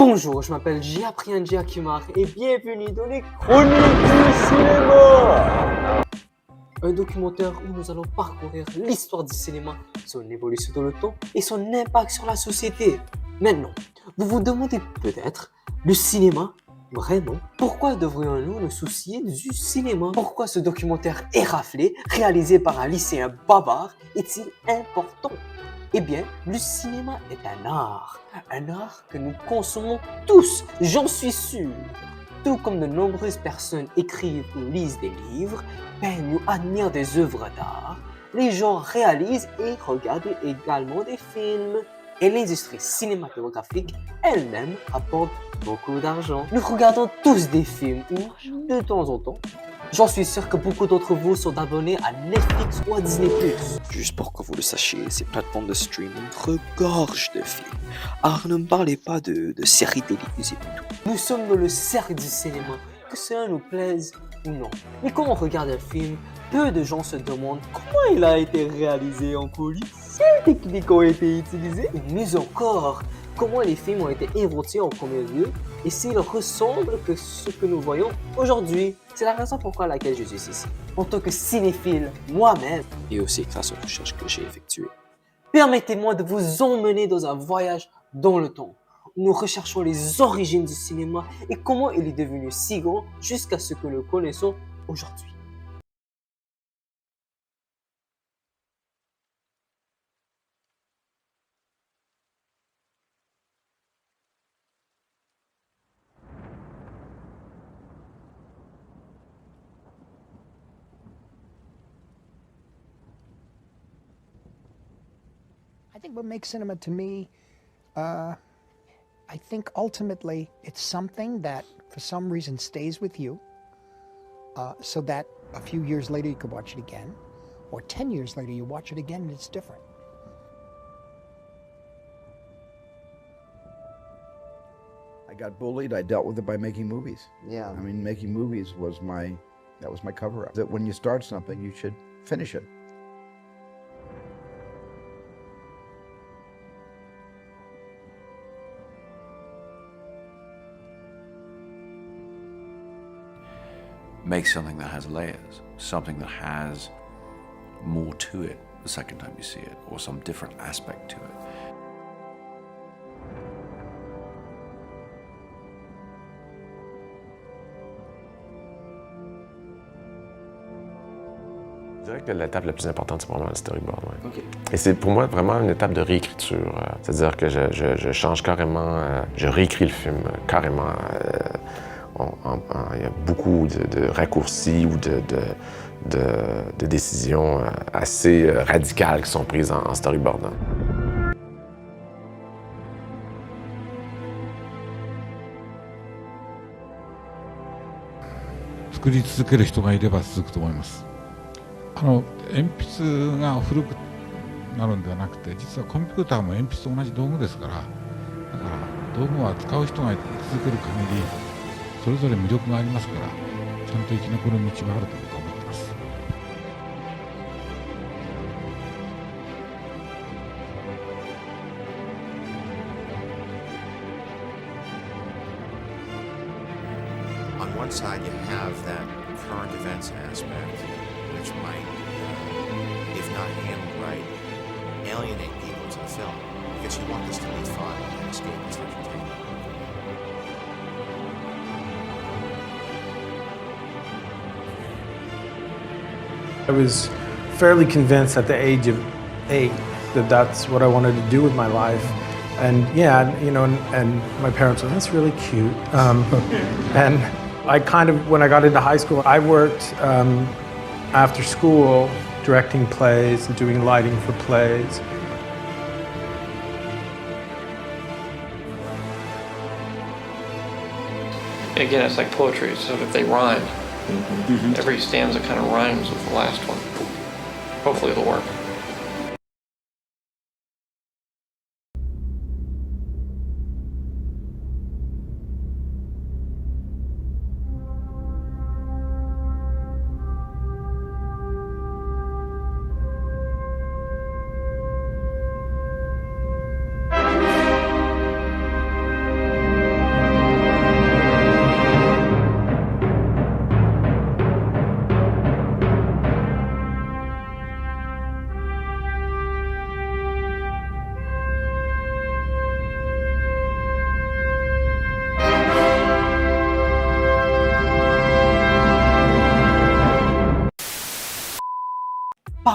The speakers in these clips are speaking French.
Bonjour, je m'appelle Giaprian Giakimar et bienvenue dans les Chroniques du cinéma. Un documentaire où nous allons parcourir l'histoire du cinéma, son évolution dans le temps et son impact sur la société. Maintenant, vous vous demandez peut-être, le cinéma, vraiment, pourquoi devrions-nous nous soucier du cinéma? Pourquoi ce documentaire éraflé, réalisé par un lycéen bavard, est-il important? Eh bien, le cinéma est un art que nous consommons tous, j'en suis sûr. Tout comme de nombreuses personnes écrivent ou lisent des livres, peignent ou admirent des œuvres d'art, les gens réalisent et regardent également des films. Et l'industrie cinématographique elle-même apporte beaucoup d'argent. Nous regardons tous des films ou, de temps en temps, j'en suis sûr que beaucoup d'entre vous sont abonnés à Netflix ou à Disney+. Juste pour que vous le sachiez, ces plateformes de streaming regorgent de films. Alors ne me parlez pas de séries télévisées du tout. Nous sommes dans le cercle du cinéma, que cela nous plaise ou non. Mais quand on regarde un film, peu de gens se demandent comment il a été réalisé en coulisses, quelles techniques ont été utilisées, et mieux encore, comment les films ont été inventés en premier lieu et s'ils ressemblent que ce que nous voyons aujourd'hui. C'est la raison pourquoi laquelle je suis ici. En tant que cinéphile, moi-même, Et aussi grâce aux recherches que j'ai effectuées. permettez-moi de vous emmener dans un voyage dans le temps. Nous recherchons les origines du cinéma et comment il est devenu si grand jusqu'à ce que nous connaissons aujourd'hui. I think what makes cinema to me, I think ultimately it's something that for some reason stays with you, so that a few years later you could watch it again, or 10 years later you watch it again and it's different. I got bullied. I dealt with it by making movies. Yeah. I mean, making movies was my cover-up. That when you start something, you should finish it. Make something that has layers, something that has more to it the second time you see it, or some different aspect to it. Je dirais que l'étape la plus importante, c'est vraiment le storyboard. Ouais. Ok. Et c'est pour moi vraiment une étape de réécriture. C'est-à-dire que je change carrément, je réécris le film carrément. Il y a beaucoup de raccourcis ou de décisions assez radicales qui sont prises en storyboardant. 作り続ける人がいれば続くと思います。鉛筆が古くなるんではなくて、実はコンピューターも鉛筆と同じ道具ですから、だから道具は使う人がい続ける限り、それぞれ魅力がありますから、ちゃんと生き残る道があると僕は思ってます。On one side, you have that current events aspect, which might, if not handled right, alienate people to the film, because you want this to be fun and escapist entertainment. I was fairly convinced at the age of 8 that that's what I wanted to do with my life. And yeah, you know, and my parents were, that's really cute. And I kind of, when I got into high school, I worked after school directing plays and doing lighting for plays. Again, it's like poetry, so if they rhyme, every stanza kind of rhymes with the last one. Hopefully it'll work.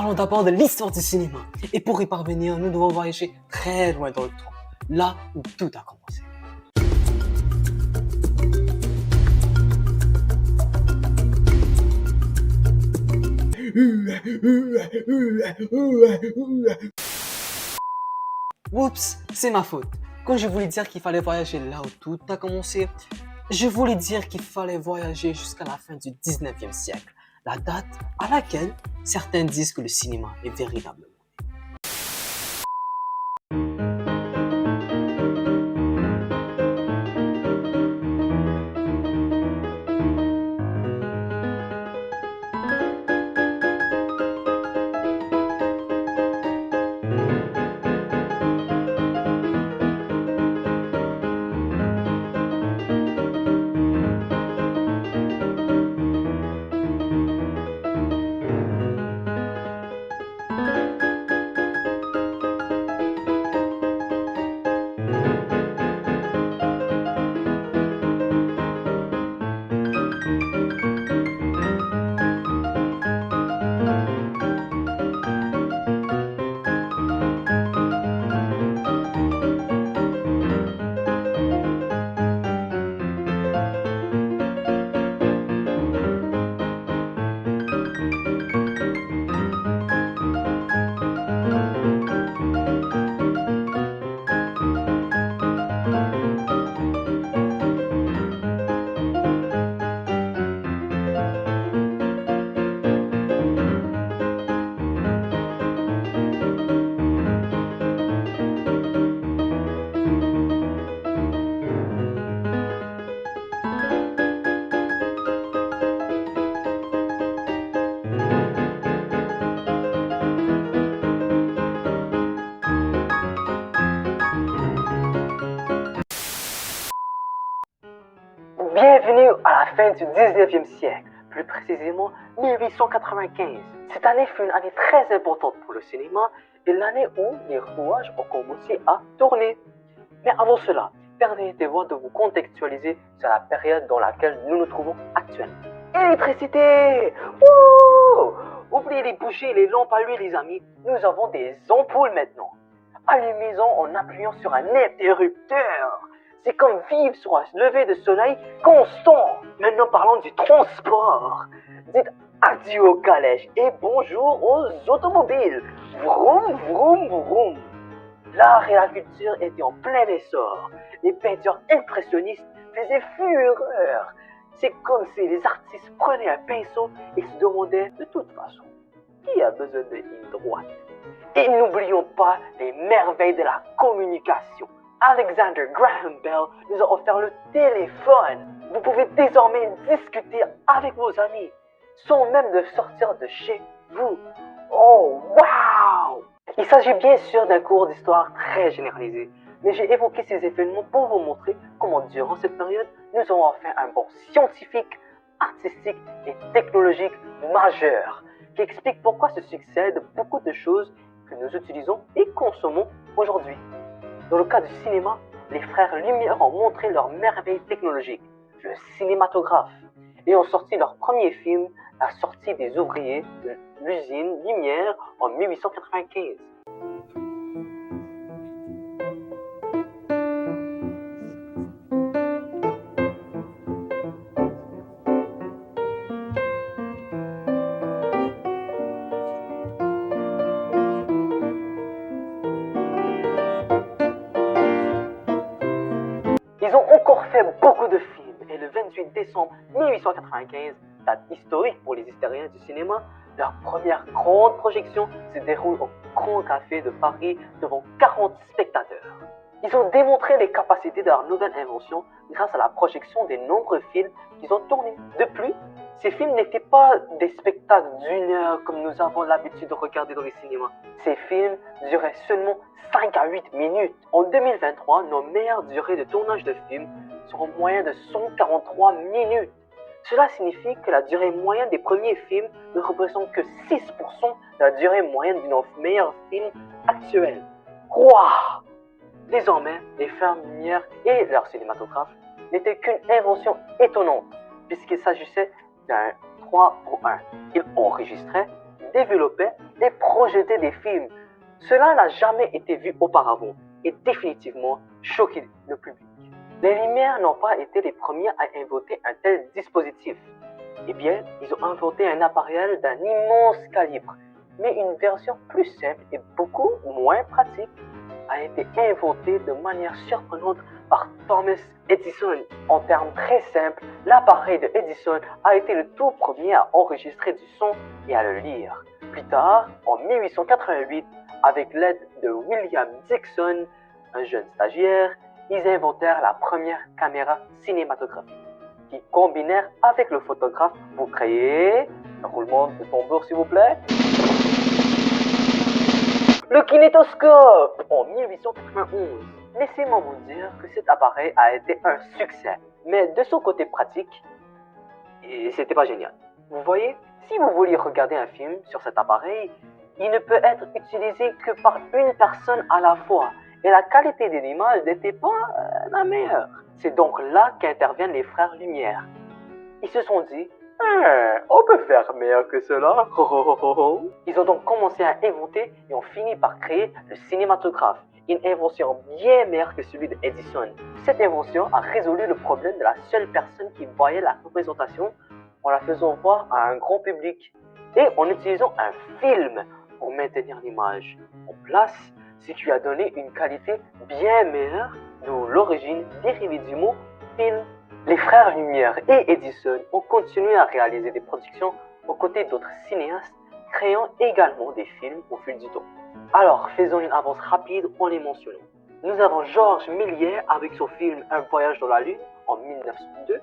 Parlons d'abord de l'histoire du cinéma. Et pour y parvenir, nous devons voyager très loin dans le temps, là où tout a commencé. Oups, c'est ma faute. Quand je voulais dire qu'il fallait voyager là où tout a commencé, je voulais dire qu'il fallait voyager jusqu'à la fin du 19e siècle, la date à laquelle certains disent que le cinéma est véritablement. Bienvenue à la fin du 19e siècle, plus précisément 1895. Cette année fut une année très importante pour le cinéma et l'année où les rouages ont commencé à tourner. Mais avant cela, permettez-moi de vous contextualiser sur la période dans laquelle nous nous trouvons actuellement. Électricité! Wouh! Oubliez les bougies et les lampes à l'huile, les amis. Nous avons des ampoules maintenant. Allumez-en en appuyant sur un interrupteur. C'est comme vivre sur un lever de soleil constant. Maintenant parlons du transport. Dites adieu au calèche et bonjour aux automobiles. Vroom, vroom, vroom. L'art et la culture étaient en plein essor. Les peintures impressionnistes faisaient fureur. C'est comme si les artistes prenaient un pinceau et se demandaient de toute façon, qui a besoin de ligne droite? Et n'oublions pas les merveilles de la communication. Alexander Graham Bell nous a offert le téléphone. Vous pouvez désormais discuter avec vos amis, sans même de sortir de chez vous. Oh, wow! Il s'agit bien sûr d'un cours d'histoire très généralisé, mais j'ai évoqué ces événements pour vous montrer comment durant cette période, nous avons enfin un bond scientifique, artistique et technologique majeur, qui explique pourquoi se succèdent beaucoup de choses que nous utilisons et consommons aujourd'hui. Dans le cas du cinéma, les frères Lumière ont montré leur merveille technologique, le cinématographe, et ont sorti leur premier film, La sortie des ouvriers de l'usine Lumière en 1895. Ils ont encore fait beaucoup de films et le 28 décembre 1895, date historique pour les historiens du cinéma, leur première grande projection se déroule au Grand Café de Paris devant 40 spectateurs. Ils ont démontré les capacités de leur nouvelle invention grâce à la projection des nombreux films qu'ils ont tournés. De plus, ces films n'étaient pas des spectacles d'1 heure comme nous avons l'habitude de regarder dans les cinémas. Ces films duraient seulement 5 à 8 minutes. En 2023, nos meilleures durées de tournage de films sont en moyenne de 143 minutes. Cela signifie que la durée moyenne des premiers films ne représente que 6% de la durée moyenne de nos meilleurs films actuels. Waouh! Désormais, les frères Lumière et leurs cinématographes n'étaient qu'une invention étonnante, puisqu'il s'agissait d'un 3 pour 1. Ils enregistraient, développaient et projeter des films. Cela n'a jamais été vu auparavant et définitivement choqué le public. Les Lumières n'ont pas été les premiers à inventer un tel dispositif. Eh bien, ils ont inventé un appareil d'un immense calibre, mais une version plus simple et beaucoup moins pratique a été inventée de manière surprenante par Thomas Edison. En termes très simples, l'appareil de Edison a été le tout premier à enregistrer du son et à le lire. Plus tard, en 1888, avec l'aide de William Dixon, un jeune stagiaire, ils inventèrent la première caméra cinématographique qui combinèrent avec le photographe pour créer un roulement de tambour s'il vous plaît. Le kinétoscope en 1891. Laissez-moi vous dire que cet appareil a été un succès, mais de son côté pratique, c'était pas génial. Vous voyez, si vous vouliez regarder un film sur cet appareil, il ne peut être utilisé que par une personne à la fois, et la qualité de l'image n'était pas la meilleure. C'est donc là qu'interviennent les frères Lumière. Ils se sont dit, on peut faire meilleur que cela. Ils ont donc commencé à inventer et ont fini par créer le cinématographe, une invention bien meilleure que celui d'Edison. Cette invention a résolu le problème de la seule personne qui voyait la représentation en la faisant voir à un grand public et en utilisant un film pour maintenir l'image en place, ce qui a donné une qualité bien meilleure, d'où l'origine dérivée du mot film. Les frères Lumière et Edison ont continué à réaliser des productions aux côtés d'autres cinéastes, créant également des films au fil du temps. Alors, faisons une avance rapide en les mentionnant. Nous avons George Méliès avec son film Un voyage dans la lune en 1902,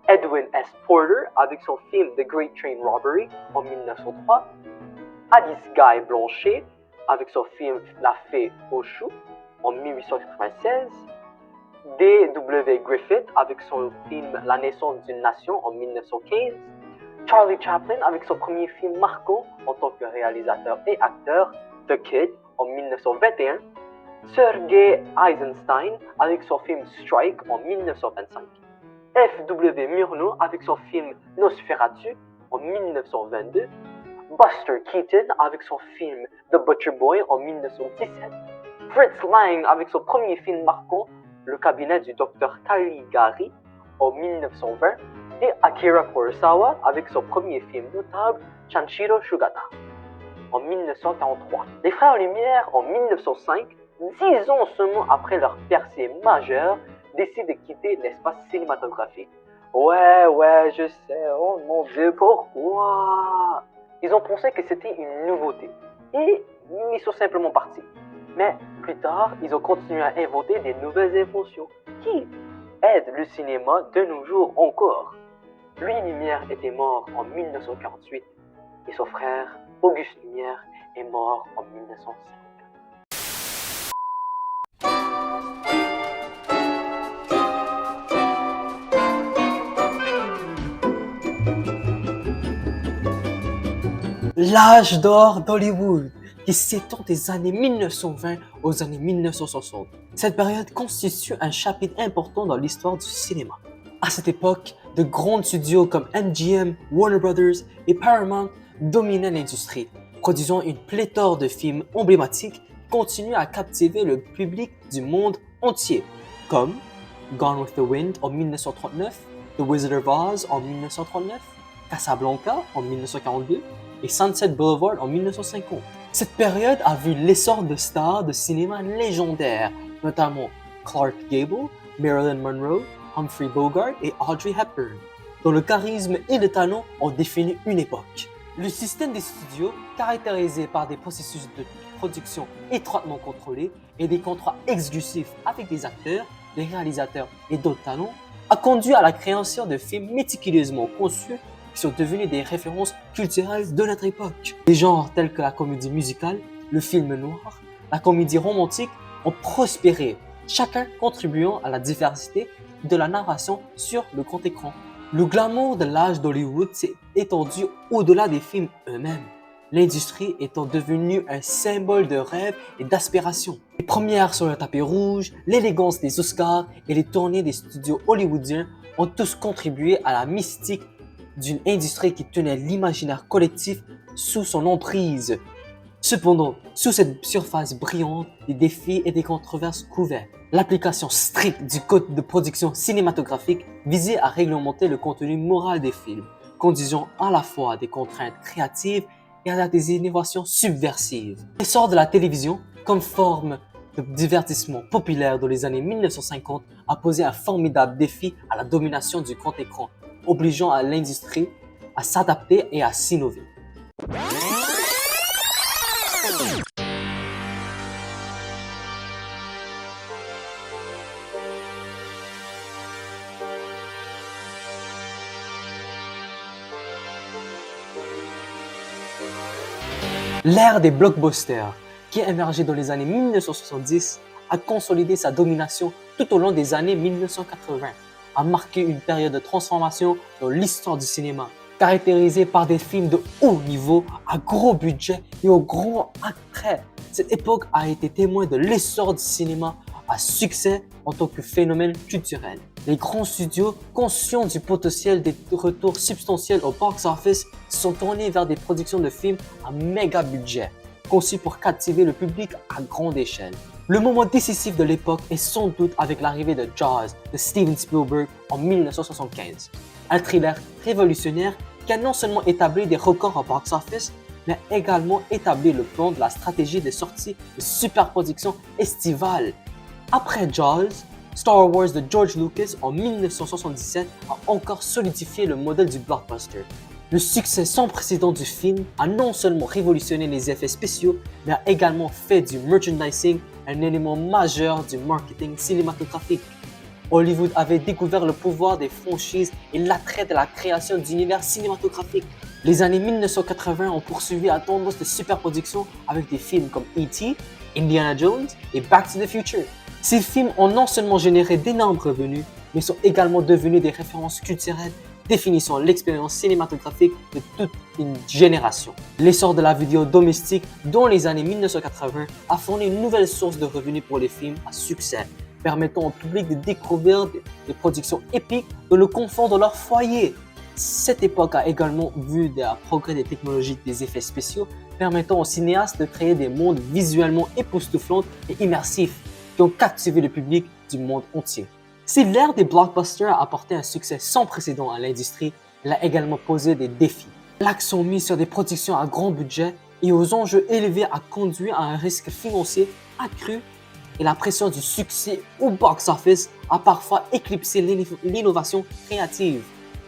Edwin S. Porter avec son film The Great Train Robbery en 1903, Alice Guy Blanchet avec son film La Fée aux choux en 1896, D.W. Griffith avec son film La naissance d'une nation en 1915, Charlie Chaplin avec son premier film marquant en tant que réalisateur et acteur, The Kid en 1921, Sergei Eisenstein avec son film Strike en 1925, F.W. Murnau avec son film Nosferatu en 1922, Buster Keaton avec son film The Butcher Boy en 1917, Fritz Lang avec son premier film marquant Le cabinet du docteur Caligari en 1920 et Akira Kurosawa avec son premier film notable Sanshiro Shugata en 1943. Les frères Lumière en 1905, 10 ans seulement après leur percée majeure, décident de quitter l'espace cinématographique. Ouais, je sais, oh mon Dieu, pourquoi? Ils ont pensé que c'était une nouveauté et ils sont simplement partis. Mais plus tard, ils ont continué à inventer des nouvelles inventions qui aident le cinéma de nos jours encore. Louis Lumière était mort en 1948 et son frère Auguste Lumière est mort en 1905. L'âge d'or d'Hollywood, qui s'étend des années 1920 aux années 1960. Cette période constitue un chapitre important dans l'histoire du cinéma. À cette époque, de grands studios comme MGM, Warner Brothers et Paramount dominaient l'industrie, produisant une pléthore de films emblématiques qui continuent à captiver le public du monde entier, comme Gone with the Wind en 1939, The Wizard of Oz en 1939, Casablanca en 1942 et Sunset Boulevard en 1950. Cette période a vu l'essor de stars de cinéma légendaires, notamment Clark Gable, Marilyn Monroe, Humphrey Bogart et Audrey Hepburn, dont le charisme et le talent ont défini une époque. Le système des studios, caractérisé par des processus de production étroitement contrôlés et des contrats exclusifs avec des acteurs, des réalisateurs et d'autres talents, a conduit à la création de films méticuleusement conçus qui sont devenus des références culturelles de notre époque. Des genres tels que la comédie musicale, le film noir, la comédie romantique ont prospéré, chacun contribuant à la diversité de la narration sur le grand écran. Le glamour de l'âge d'Hollywood s'est étendu au-delà des films eux-mêmes, l'industrie étant devenue un symbole de rêve et d'aspiration. Les premières sur le tapis rouge, l'élégance des Oscars et les tournées des studios hollywoodiens ont tous contribué à la mystique d'une industrie qui tenait l'imaginaire collectif sous son emprise. Cependant, sous cette surface brillante, des défis et des controverses couverts. L'application stricte du code de production cinématographique visait à réglementer le contenu moral des films, conduisant à la fois à des contraintes créatives et à des innovations subversives. L'essor de la télévision comme forme de divertissement populaire dans les années 1950 a posé un formidable défi à la domination du grand écran, obligeant à l'industrie à s'adapter et à s'innover. L'ère des blockbusters, qui a émergé dans les années 1970, a consolidé sa domination tout au long des années 1980, a marqué une période de transformation dans l'histoire du cinéma, caractérisée par des films de haut niveau, à gros budget et au grand attrait. Cette époque a été témoin de l'essor du cinéma à succès en tant que phénomène culturel. Les grands studios, conscients du potentiel des retours substantiels au box-office, se sont tournés vers des productions de films à méga budget, conçus pour captiver le public à grande échelle. Le moment décisif de l'époque est sans doute avec l'arrivée de Jaws de Steven Spielberg en 1975. Un thriller révolutionnaire qui a non seulement établi des records au box-office, mais également établi le plan de la stratégie des sorties de superproduction estivale. Après Jaws, Star Wars de George Lucas en 1977 a encore solidifié le modèle du blockbuster. Le succès sans précédent du film a non seulement révolutionné les effets spéciaux, mais a également fait du merchandising un élément majeur du marketing cinématographique. Hollywood avait découvert le pouvoir des franchises et l'attrait de la création d'univers cinématographiques. Les années 1980 ont poursuivi la tendance de superproduction avec des films comme E.T., Indiana Jones et Back to the Future. Ces films ont non seulement généré d'énormes revenus, mais sont également devenus des références culturelles définissant l'expérience cinématographique de toute une génération. L'essor de la vidéo domestique dans les années 1980 a fourni une nouvelle source de revenus pour les films à succès, permettant au public de découvrir des productions épiques dans le confort de leur foyer. Cette époque a également vu le progrès des technologies des effets spéciaux, permettant aux cinéastes de créer des mondes visuellement époustouflants et immersifs qui ont captivé le public du monde entier. Si l'ère des blockbusters a apporté un succès sans précédent à l'industrie, elle a également posé des défis. L'accent mis sur des productions à grand budget et aux enjeux élevés a conduit à un risque financier accru et la pression du succès au box-office a parfois éclipsé l'innovation créative.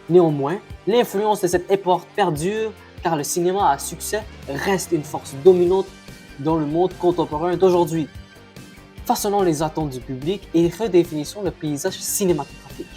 Néanmoins, l'influence de cette époque perdure car le cinéma à succès reste une force dominante dans le monde contemporain d'aujourd'hui, façonnant les attentes du public et redéfinissant le paysage cinématographique.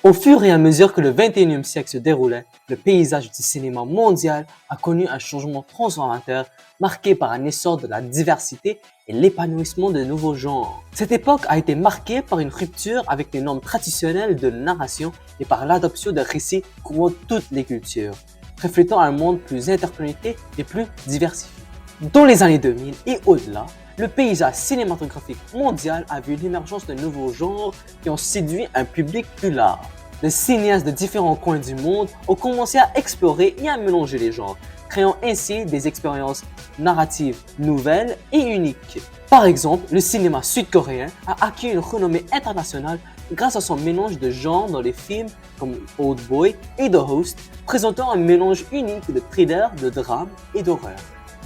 Au fur et à mesure que le 21e siècle se déroulait, le paysage du cinéma mondial a connu un changement transformateur marqué par un essor de la diversité et l'épanouissement de nouveaux genres. Cette époque a été marquée par une rupture avec les normes traditionnelles de narration et par l'adoption de récits couvrant toutes les cultures, reflétant un monde plus interconnecté et plus diversifié. Dans les années 2000 et au-delà, le paysage cinématographique mondial a vu l'émergence de nouveaux genres qui ont séduit un public plus large. Les cinéastes de différents coins du monde ont commencé à explorer et à mélanger les genres, créant ainsi des expériences narratives nouvelles et uniques. Par exemple, le cinéma sud-coréen a acquis une renommée internationale grâce à son mélange de genres dans les films comme Old Boy et The Host, présentant un mélange unique de thriller, de drame et d'horreur.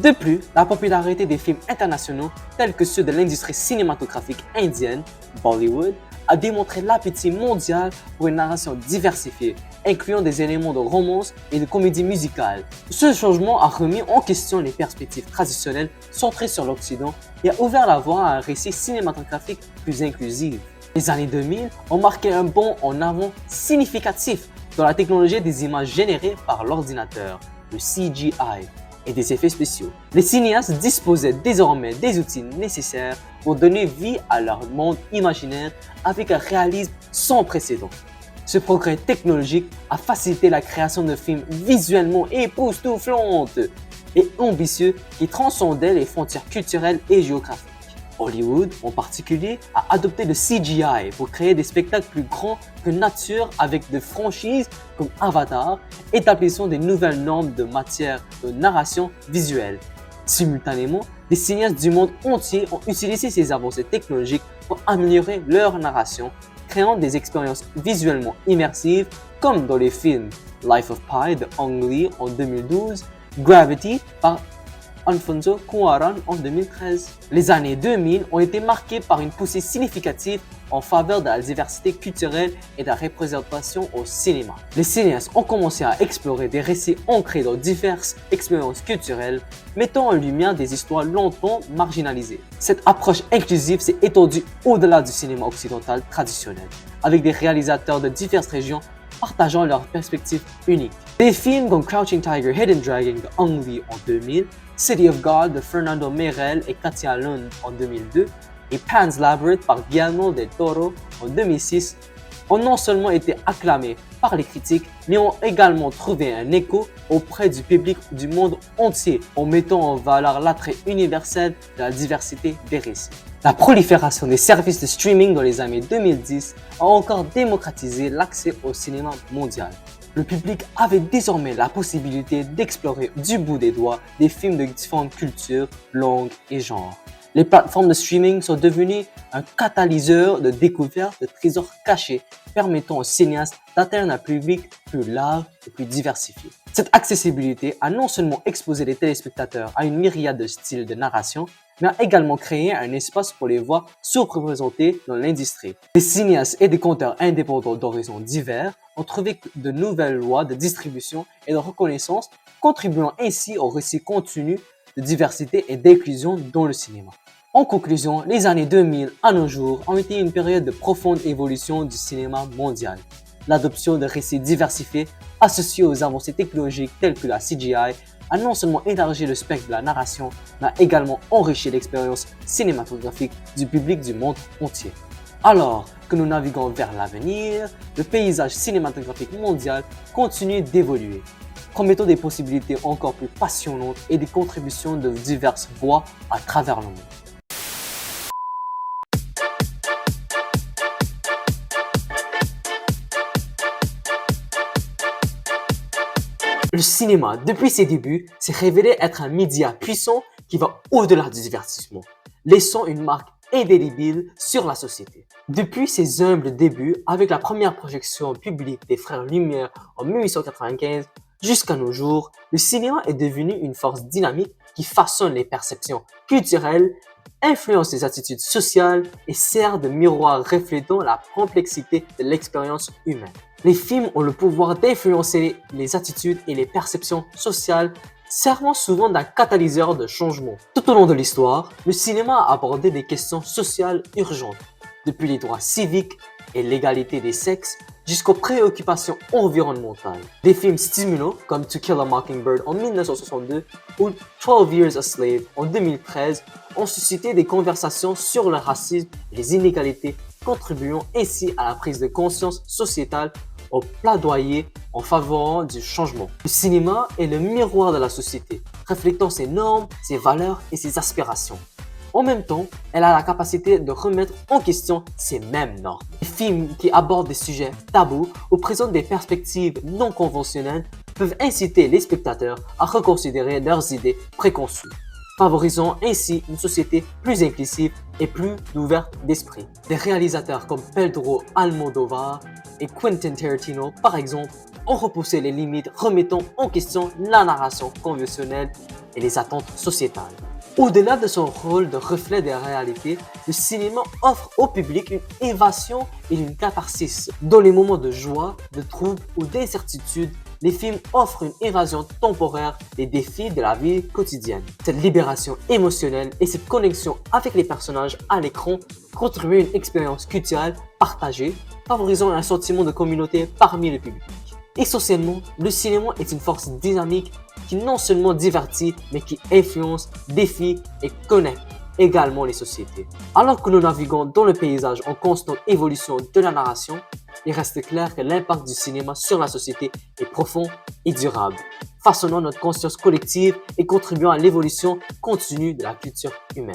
De plus, la popularité des films internationaux tels que ceux de l'industrie cinématographique indienne, Bollywood, a démontré l'appétit mondial pour une narration diversifiée, incluant des éléments de romance et de comédie musicale. Ce changement a remis en question les perspectives traditionnelles centrées sur l'Occident et a ouvert la voie à un récit cinématographique plus inclusif. Les années 2000 ont marqué un bond en avant significatif dans la technologie des images générées par l'ordinateur, le CGI, et des effets spéciaux. Les cinéastes disposaient désormais des outils nécessaires pour donner vie à leur monde imaginaire avec un réalisme sans précédent. Ce progrès technologique a facilité la création de films visuellement époustouflants et ambitieux qui transcendaient les frontières culturelles et géographiques. Hollywood, en particulier, a adopté le CGI pour créer des spectacles plus grands que nature avec des franchises comme Avatar, établissant des nouvelles normes de matière de narration visuelle. Simultanément, des cinéastes du monde entier ont utilisé ces avancées technologiques pour améliorer leur narration, créant des expériences visuellement immersives comme dans les films Life of Pi de Ang Lee en 2012, Gravity par Alfonso Cuarón en 2013. Les années 2000 ont été marquées par une poussée significative en faveur de la diversité culturelle et de la représentation au cinéma. Les cinéastes ont commencé à explorer des récits ancrés dans diverses expériences culturelles, mettant en lumière des histoires longtemps marginalisées. Cette approche inclusive s'est étendue au-delà du cinéma occidental traditionnel, avec des réalisateurs de diverses régions partageant leurs perspectives uniques. Des films comme Crouching Tiger, Hidden Dragon de Ang Lee en 2000, City of God de Fernando Meirelles et Katia Lund en 2002 et Pan's Labyrinth par Guillermo del Toro en 2006 ont non seulement été acclamés par les critiques, mais ont également trouvé un écho auprès du public du monde entier en mettant en valeur l'attrait universel de la diversité des récits. La prolifération des services de streaming dans les années 2010 a encore démocratisé l'accès au cinéma mondial. Le public avait désormais la possibilité d'explorer du bout des doigts des films de différentes cultures, langues et genres. Les plateformes de streaming sont devenues un catalyseur de découverte de trésors cachés, permettant aux cinéastes d'atteindre un public plus large et plus diversifié. Cette accessibilité a non seulement exposé les téléspectateurs à une myriade de styles de narration, mais a également créé un espace pour les voix sous-représentées dans l'industrie. Des cinéastes et des conteurs indépendants d'horizons divers ont trouvé de nouvelles lois de distribution et de reconnaissance, contribuant ainsi au récit continu de diversité et d'inclusion dans le cinéma. En conclusion, les années 2000 à nos jours ont été une période de profonde évolution du cinéma mondial. L'adoption de récits diversifiés associés aux avancées technologiques telles que la CGI a non seulement élargi le spectre de la narration, mais a également enrichi l'expérience cinématographique du public du monde entier. Alors que nous naviguons vers l'avenir, le paysage cinématographique mondial continue d'évoluer, promettant des possibilités encore plus passionnantes et des contributions de diverses voix à travers le monde. Le cinéma, depuis ses débuts, s'est révélé être un média puissant qui va au-delà du divertissement, laissant une marque indélébile sur la société. Depuis ses humbles débuts, avec la première projection publique des Frères Lumière en 1895, jusqu'à nos jours, le cinéma est devenu une force dynamique qui façonne les perceptions culturelles, influence les attitudes sociales et sert de miroir reflétant la complexité de l'expérience humaine. Les films ont le pouvoir d'influencer les attitudes et les perceptions sociales, servant souvent d'un catalyseur de changement. Tout au long de l'histoire, le cinéma a abordé des questions sociales urgentes, depuis les droits civiques et l'égalité des sexes jusqu'aux préoccupations environnementales. Des films stimulants comme To Kill a Mockingbird en 1962 ou 12 Years a Slave en 2013 ont suscité des conversations sur le racisme et les inégalités, contribuant ainsi à la prise de conscience sociétale au plaidoyer en faveur du changement. Le cinéma est le miroir de la société, reflétant ses normes, ses valeurs et ses aspirations. En même temps, elle a la capacité de remettre en question ces mêmes normes. Les films qui abordent des sujets tabous ou présentent des perspectives non conventionnelles peuvent inciter les spectateurs à reconsidérer leurs idées préconçues, favorisant ainsi une société plus inclusive et plus ouverte d'esprit. Des réalisateurs comme Pedro Almodóvar et Quentin Tarantino, par exemple, ont repoussé les limites, remettant en question la narration conventionnelle et les attentes sociétales. Au-delà de son rôle de reflet des réalités, le cinéma offre au public une évasion et une catharsis. Dans les moments de joie, de trouble ou d'incertitude, les films offrent une évasion temporaire des défis de la vie quotidienne. Cette libération émotionnelle et cette connexion avec les personnages à l'écran contribuent à une expérience culturelle partagée, favorisant un sentiment de communauté parmi le public. Essentiellement, le cinéma est une force dynamique qui non seulement divertit, mais qui influence, défie et connecte également les sociétés. Alors que nous naviguons dans le paysage en constante évolution de la narration, il reste clair que l'impact du cinéma sur la société est profond et durable, façonnant notre conscience collective et contribuant à l'évolution continue de la culture humaine.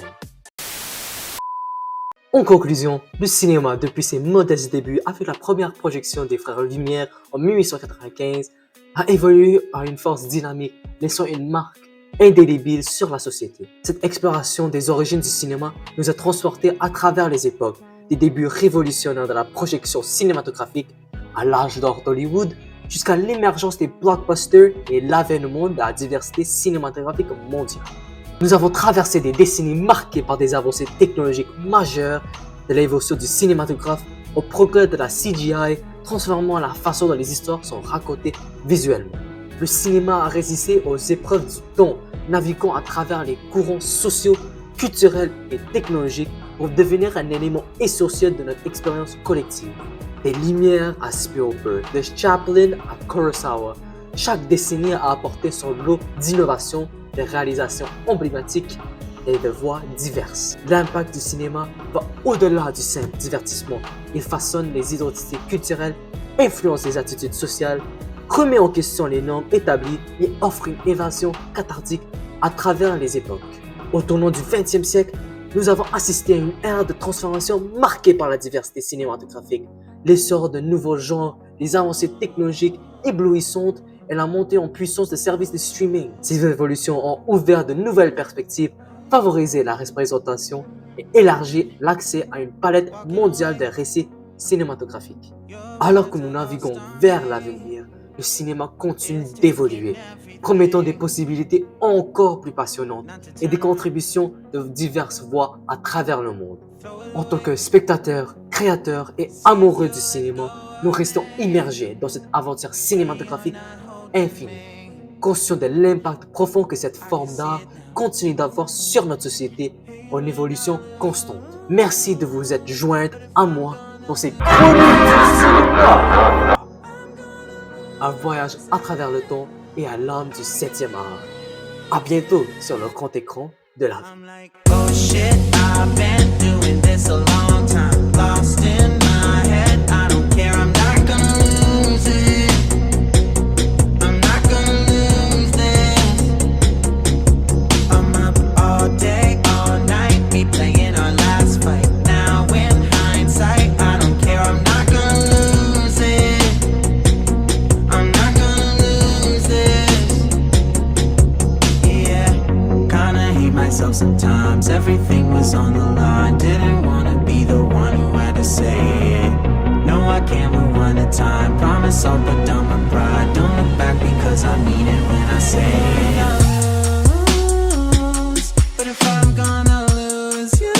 En conclusion, le cinéma, depuis ses modestes débuts avec la première projection des Frères Lumière en 1895, a évolué à une force dynamique, laissant une marque indélébile sur la société. Cette exploration des origines du cinéma nous a transportés à travers les époques, des débuts révolutionnaires de la projection cinématographique à l'âge d'or d'Hollywood, jusqu'à l'émergence des blockbusters et l'avènement de la diversité cinématographique mondiale. Nous avons traversé des décennies marquées par des avancées technologiques majeures, de l'évolution du cinématographe au progrès de la CGI, transformant la façon dont les histoires sont racontées visuellement. Le cinéma a résisté aux épreuves du temps, naviguant à travers les courants sociaux, culturels et technologiques pour devenir un élément essentiel de notre expérience collective. Des Lumières à Spielberg, de Chaplin à Kurosawa, chaque décennie a apporté son lot d'innovations, de réalisations emblématiques et de voix diverses. L'impact du cinéma va au-delà du simple divertissement. Il façonne les identités culturelles, influence les attitudes sociales, remet en question les normes établies et offre une évasion cathartique à travers les époques. Au tournant du XXe siècle, nous avons assisté à une ère de transformation marquée par la diversité cinématographique, l'essor de nouveaux genres, les avancées technologiques éblouissantes et la montée en puissance des services de streaming. Ces évolutions ont ouvert de nouvelles perspectives, favorisé la représentation et élargi l'accès à une palette mondiale de récits cinématographiques. Alors que nous naviguons vers l'avenir, le cinéma continue d'évoluer, promettant des possibilités encore plus passionnantes et des contributions de diverses voix à travers le monde. En tant que spectateurs, créateurs et amoureux du cinéma, nous restons immergés dans cette aventure cinématographique infinie, conscients de l'impact profond que cette forme d'art continue d'avoir sur notre société en évolution constante. Merci de vous être joints à moi dans ces chroniques du cinéma. Un voyage à travers le temps et à l'âme du 7e art. À bientôt sur le grand écran de la vie. Oh shit, I've been doing this a long time. Lost in my head, I don't care, I'm not gonna lose it. I'm not gonna lose this. I'm up all day, all night, me playing our last fight. Now in hindsight, I don't care, I'm not gonna lose it. I'm not gonna lose this. Yeah, kinda hate myself sometimes. Everything was on the line. Didn't wanna be the one who had to say it. No, I can't move one at a time. Promise I'll put down my pride. Don't look back because I mean it when I say it. But if I'm gonna lose you,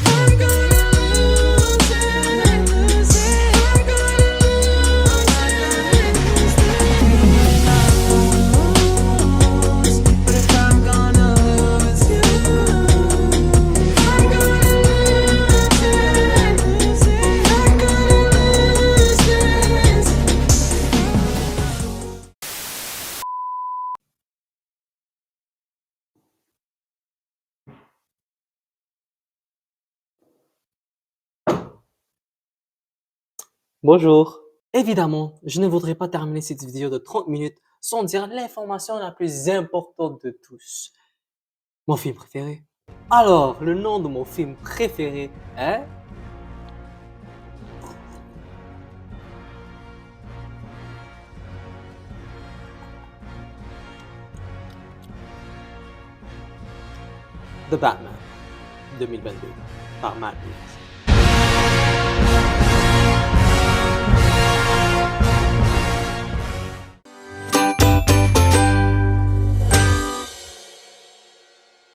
I'm gonna lose it, lose it. I'm gonna lose it. But if I'm gonna lose you, I'm gonna lose it, lose it. I'm gonna lose this. Bonjour. Évidemment, je ne voudrais pas terminer cette vidéo de 30 minutes sans dire l'information la plus importante de tous. Mon film préféré. Alors, le nom de mon film préféré est... The Batman 2022 par Matt Reeves.